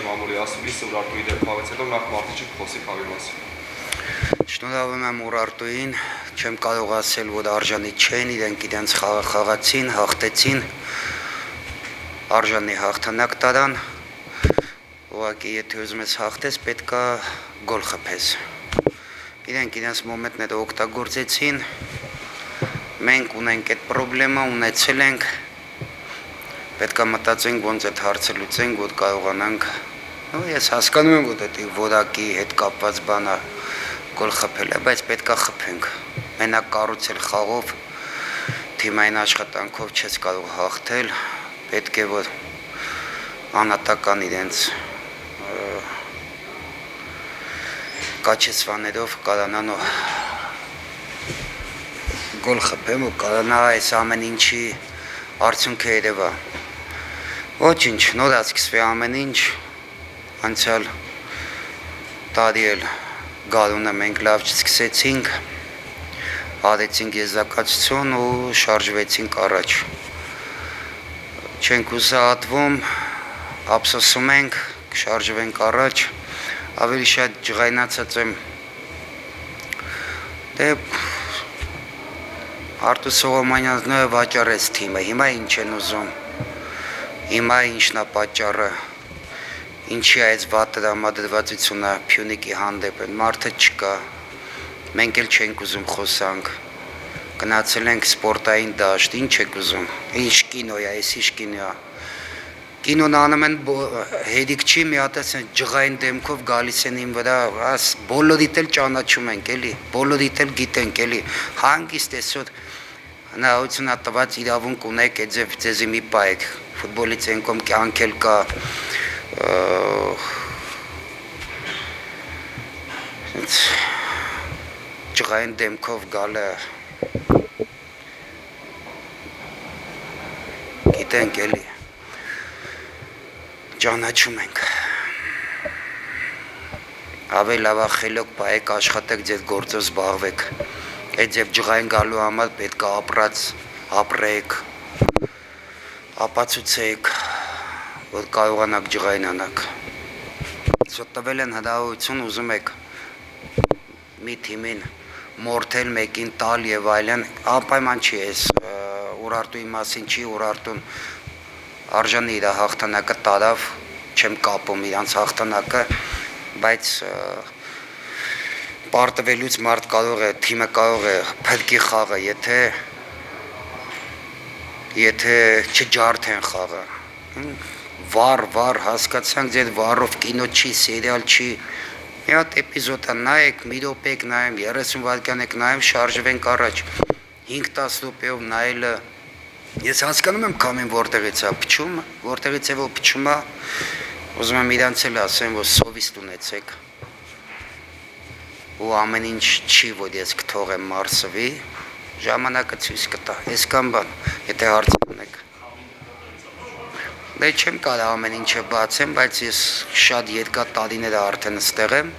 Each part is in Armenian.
Արժանի մամուլի ասուլիսը Ուրարտուի դեմ խաղից հետո նախ Մարտիչը խոսի խաղի մասին։ Շնորհավորում եմ Ուրարտուին, չեմ կարող ասել, որ Արժանի չեն, իրենք իրենց խաղը խաղացին, հաղթեցին, Արժանի հաղթանակ տարան, ուղղակի եթե ուզում ես հաղթես, պետք է գոլ խփես։ Իրենք իրենց մոմենտները օգտագործեցին, մենք ունենք այդ խնդիրը, ունեցել ենք, պետք է մտածենք ոնց այդ հարցը լուծենք, որ կարողանանք, ես հասկանում եմ, որ դա որակի հետ կապված բան է գոլ խփել է, բայց պետք է խփենք։ Մենակ կառուցել խաղով, թիմային աշխատանքով չես կարող հաղթել, պետք է որ անհատական իրենց կաչեցվածներով կարողանան գոլ խփեմ ու կարողանա այս ամեն ինչի արդյունքը երևա։ Ոչինչ, նոր սկսվի ամեն ինչ, անցյալ տարի էլ գարունը մենք լավ չսկսեցինք, արեցինք եզրակացություն ու շարժվեցինք առաջ։ Չենք հուսահատվում, ափսոսում ենք, շարժվենք առաջ, ավելի շատ ջղայնացած եմ, դե Արտուր Սողոմոնյանն է վաճառեց թիմը, հիմա ինչ են ուզում, հիմա ինչն է պատճառը, ինչի այս վատ տրամադրվածությունը Փյունիկի հանդեպ են, մարդը չկա, մենք էլ չենք ուզում խոսանք, գնացել ենք սպորտային դաշտ, ինչ եք ուզում, ինչ կինո է, այս ինչ կինո է, կինոն անում են հերիք չի, մի հատ ջղային դեմքով գալիս են իմ վրա, բոլորիդ էլ ճանաչում ենք էլի, բոլորիդ էլ գիտենք էլի, հանգիստ այսօր հնարավորություն տված իրավունք ունեք, այդ ձեզի մի պայեք, ֆուտբոլից են կոմ կյանք էլ կա, ջղային դեմքով գալը, գիտենք էլի, ճանաչում ենք, ավելի լավ խելոք պայեք, աշխատեք, ձեր գործով զբաղվեք, այդ ձև ջղային գալու համար պետք է ապրեք, ապացուցեք, որ կարողանաք ջղային անաք, տվել են հնարավորություն, ուզում եք մի թիմին մորթել, մեկին տալ եւ այլն, անպայման չի էս Ուրարտուի մասին չի, Ուրարտուն Արժանի իր հաղթանակը տարավ, չեմ կապում իրանց հաղթանակը, բայց պարտվելուց մարդ կարող է, թիմը կարող է փրկի խաղը, եթե չջարդեն խաղը, վառ, հասկացանք ձեր վառով կինո չի, սերիալ չի, մի հատ էպիզոդ է նայեք, մի րոպե եք նայեմ, 30 վայրկյան եք նայեմ, շարժվենք առաջ, 5-10 րոպեով նայելը, ես հասկանում եմ կամին որտեղից է փչումը, որտեղից է որ փչումը, ուզում եմ իրանց էլ ասեմ, որ սովիստ ունեցեք, ու ամեն ինչ չի, որ ես կթողեմ մարսվի, ժամանակը ցույց կտա, այսքան բան, եթե հարց ունեք։ Դե չեմ կարող ամեն ինչը բացեմ, բայց ես շատ երկար տարիներ արդեն ստեղ եմ,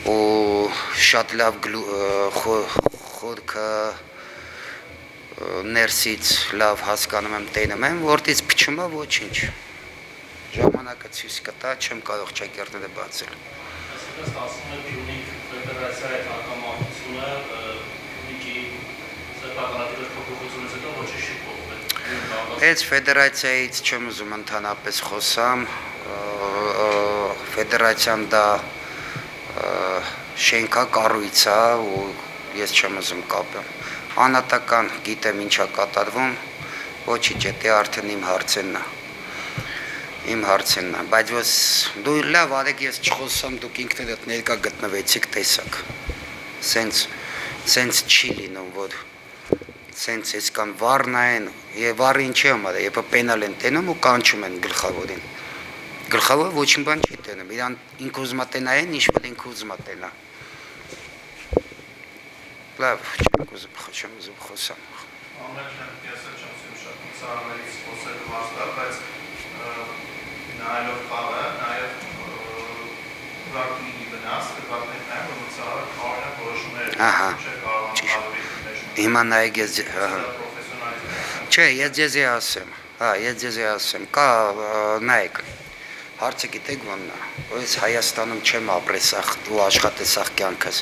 ու շատ լավ խորքը ներսից լավ հասկանում եմ, տենում եմ, որտից փչում է ոչինչ, ժամանակը ցույց կտա, չեմ կարող ճակերտները բացել։ Այսպես ասում է Փյունիկ ֆեդերացիայի հակամարտությունը Փյունիկի սեփականատիրոջ փոփոխությունից հետո ոչինչ չի փոխվել։ Այս ֆեդերացիայից չեմ ուզում ընդհանրապես խոսամ, ֆեդերացիան դա շենքակառույց է ու ես չեմ ուզում կապեմ։ Անհատական գիտեմ ինչա կատարվում, ոչինչ, դա արդեն իմ հարցերն է, բայց դու լավ արեք ես չխոսամ, դուք ինքներդ ներկա գտնվեցիք, տեսակ, սենց չի լինում, որ սենց այսքան վառն են, և վառը ինչի համար է, երբ պենալ են տենում ու կանչում են գլխավորին, գլխավորը ոչին բան չի տենում, իրան ինք ուզմա տենա են, ինչ որ ինք ուզմա տենա, լավ, չեմ ուզում խոսամ։ Ամենքն ես էլ չեմ սիրում շատ ծառաներից խոսել վաստավ, բայց նայելով խաղը, նաև Ուրարտուի վնաս, կրվատներ նայում, որ ծառը խաղը որոշումներ չէ կարողանում հիմա նայեք ես, չէ, ես ձեզ ասեմ, կա նայեք, Հարցը գիտեք ոնն է, որ ես Հայաստանում չեմ ապրել սաղ ու աշխատել սաղ կյանքս։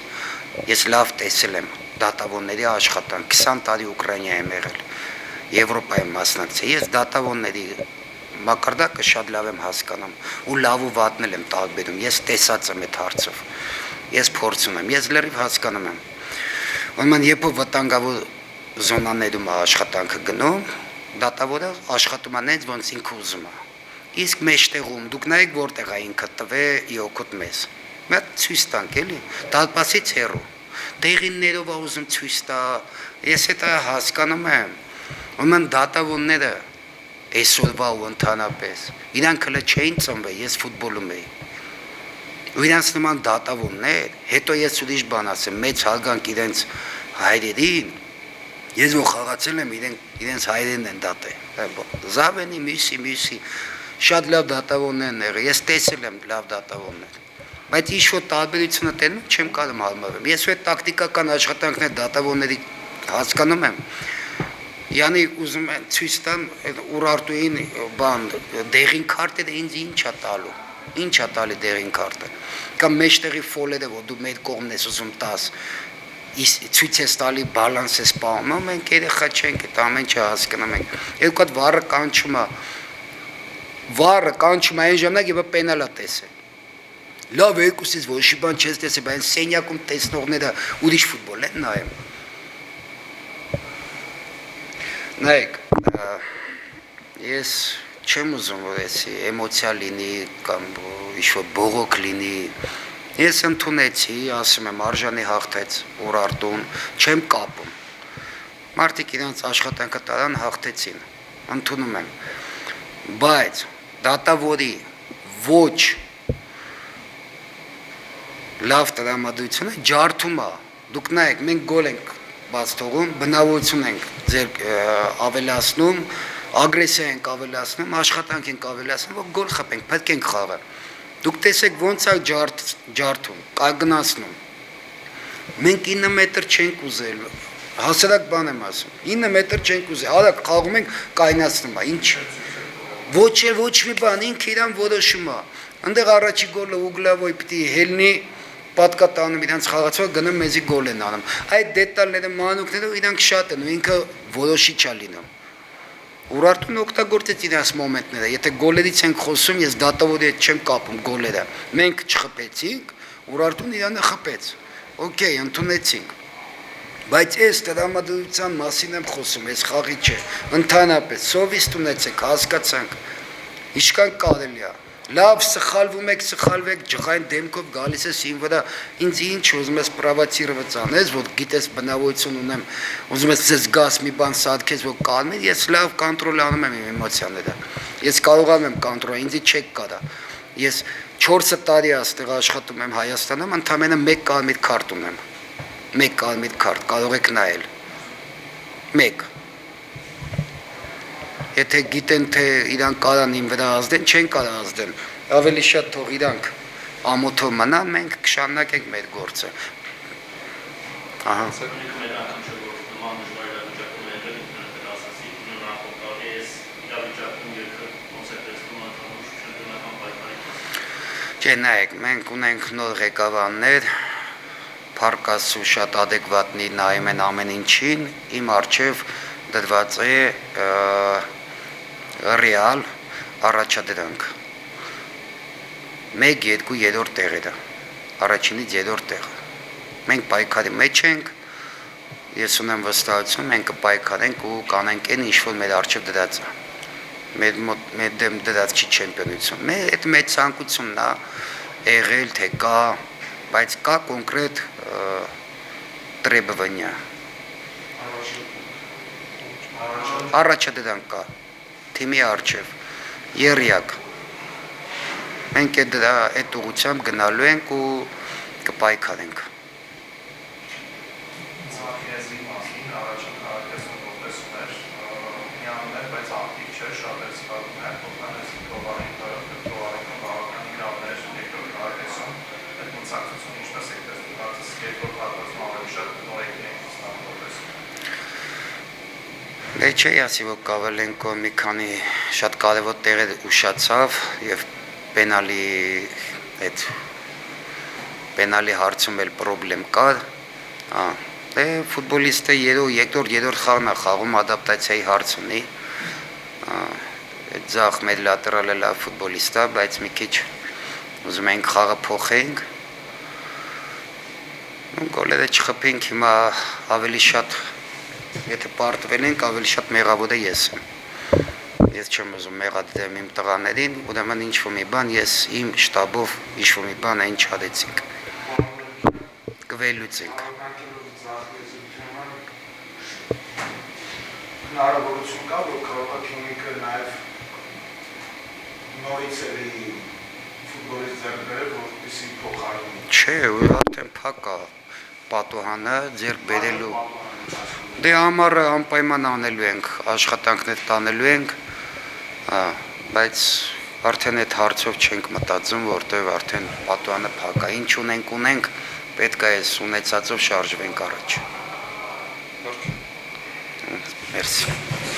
Ես լավ տեսել եմ դատավորների աշխատանք, 20 տարի Ուկրաինա եմ եղել, Եվրոպայում մասնակցել։ Ես դատավորների մակարդակը շատ լավ եմ հասկանում ու լավ ու վատն եմ տարբերում։ Ես տեսած եմ այդ հարցով։ Ես փորձում եմ, ես լրիվ հասկանում եմ։ Ուրեմն երբ վտանգավոր զոնաներում աշխատանքը գնում, դատավորը աշխատում է նենց ոնց ինքը ուզում է։ Իսկ մեջտեղում դուք նայեք որտեղ է ինքը տվե իօքոտ մեզ։ Մենք ցույց տանք էլի, դատապասից հեռու։ Տեղիններով է ուզում ցույց տա։ Ես դա հասկանում եմ։ Ուրեմն դատավորները այսօրվա ու ընդհանրապես իրանք հələ չէին ծնվել, ես ֆուտբոլում էի։ Ու իրանց նման դատավորներ, հետո ես ուրիշ բան ասեմ, մեծ հարգանք իրենց հայրերին, ես որ խաղացել եմ իրենց հայրերն են դատել։ Զավենի մյուսի շատ լավ դատավորներ են եղել, ես տեսել եմ լավ դատավորներ։ Բայց ինչ-որ տարբերությունը տենում չեմ կարող հարմարվել։ Ես այդ տակտիկական աշխատանքներ դատավորների հասկանում եմ։ Յանի ուզում են ցույց տան Ուրարտուին բան դեղին քարտերը ինձ ի՞նչ է տալու։ Ինչ է տալի դեղին քարտը։ Կամ մեջտեղի ֆոլերը որ դու մեր կողմն ես ուզում տաս։ Ցույց ես տալի բալանս ես պահում։ Մենք երեխա չենք, այդ ամեն ինչը հասկանում ենք։ Երկու հատ վառը կանչում է այն ժամանակ եւ պենալ է տեսել։ Լավ երկուսից ոչի բան չես տեսել, բայց սենյակում տեսնողները ուրիշ ֆուտբոլ են նայում։ Նայեք, ես չեմ ուզում որ էսի էմոցիա լինի կամ ինչ-որ բողոք լինի։ Ես ընդունեցի, ասում եմ, արժանի հաղթեց Ուրարտուն, չեմ կապում։ Մարդիկ իրենց աշխատանքը տարան հաղթեցին, ընդունում եմ։ Բայց դատավորի ոչ լավ տրամադրությունը ջարդում է։ Դուք նայեք, մենք գոլ ենք բաց թողում, բնավորություն ենք ձեր ավելացնում, ագրեսիա ենք ավելացնում, աշխատանք ենք ավելացնում, որ գոլ խփենք, պետք ենք խաղը։ Դուք տեսեք ոնց է ջարդում, կանգնացնում։ Մենք 9 մետր չենք ուզել, հասարակ բան եմ ասում, 9 մետր չենք ուզել, արագ խաղում ենք, կայնացնում է, ինչ։ Ոչ մի բան, ինքը իրան որոշում է։ Այնտեղ առաջի գոլը Ուգլավոյ պիտի հելնի, պատկատանում իրանց խաղացող գնում մեզի գոլ են անում։ Այդ դետալները, մանուկները իրանք շատ են ու ինքը որոշիչ է լինում։ Ուրարտուն օգտագործեց իրանց մոմենտները, եթե գոլերից ենք խոսում, ես դատավորի հետ չեմ կապում գոլերը։ Մենք չխփեցինք, Ուրարտուն իրանը խփեց։ Okay, ընդունեցինք։ Բայց այս տրամադրության մասին եմ խոսում, այս խաղի չէ։ Ընդհանրապես սովիստ ունեցեք, հասկացանք։ Ինչքան կարելի է։ Լավ սխալվում եք, ջղային դեմքով գալիս ես ին վրա, ինձ ինչ ուզում ես պրովոցիրված անես, որ գիտես բնավորություն ունեմ, ուզում ես ձեզ գաս մի բան սարքես, որ կարմիր, ես լավ կոնտրոլ անում եմ իմ էմոցիաները։ Ես կարողանում եմ կոնտրոլ, ինձ չեք կարա։ Ես 4 տարի այստեղ աշխատում եմ Հայաստանում, ընդամենը 1 կարմիր քարտ ունեմ։ 1 կարմիր քարտ, կարող եք նայել։ 1 Եթե գիտեն թե իրանք կարան իմ վրա ազդեն, չեն կարա ազդեն։ Ավելի շատ թող իրանք ամոթով մնան, մենք կշարունակենք մեր գործը։ Ահա։ Չէ, նայեք, մենք ունենք նոր ղեկավարներ, փառք շատ ադեկվատնի նայում են ամեն ինչին, իմ առջև դրված է ռեալ առաջադրանք 1, 2, 3 տեղերը, առաջինից 3 տեղը, մենք պայքարի մեջ ենք, ես ունեմ վստահություն, մենք կպայքարենք ու կանենք են ինչ-որ մեր առջև դրած է, մեր դեմ դրած չի չեմպիոնություն, մեր այդ մեծ ցանկությունն է եղել, թե կա, բայց կա կոնկրետ տրեբվանյա, առաջադրանք կա, թիմի առջև, եռյակ, մենք այդ ուղղությամբ գնալու ենք ու կպայքարենք։ Չէի ասի, որ Կավալենկո մի քանի շատ կարևոր տեղեր ուշացավ և պենալի հարցում էլ պրոբլեմ կա, դե ֆուտբոլիստը երկրորդ խաղն է խաղում, ադապտացիայի հարց ունի, ձախ մեր լատերալը լավ ֆուտբոլիստ է, բայց մի քիչ ուզում ենք խաղը փոխենք, գոլերը չխփենք, հիմա ավելի շատ, եթե պարտվել ենք, ավելի շատ մեղավոր է ես եմ, ես չեմ ուզում մեղադրեմ իմ տղաներին, ուրեմն ինչ-որ մի բան, ես իմ շտաբով ինչ-որ մի բան այն չարեցինք, կվելուծենք։ Հնարավորություն կա, որ կարող է Փյունիկը նաև նորից էլի ֆուտբոլիստ ձեռք բերել, որպեսզի փոխարինի։ Չէ, արդեն փակ է պատուհանը ձեռք բերելու։ Դե ամառը անպայման անելու ենք, աշխատանքներ տանելու ենք, բայց արդեն այդ հարցով չենք մտածում, որտեղ արդեն պատուհանը փակ է։ Ինչ ունենք, պետք է այս ունեցածով շարժվենք առաջ։ Մերսի։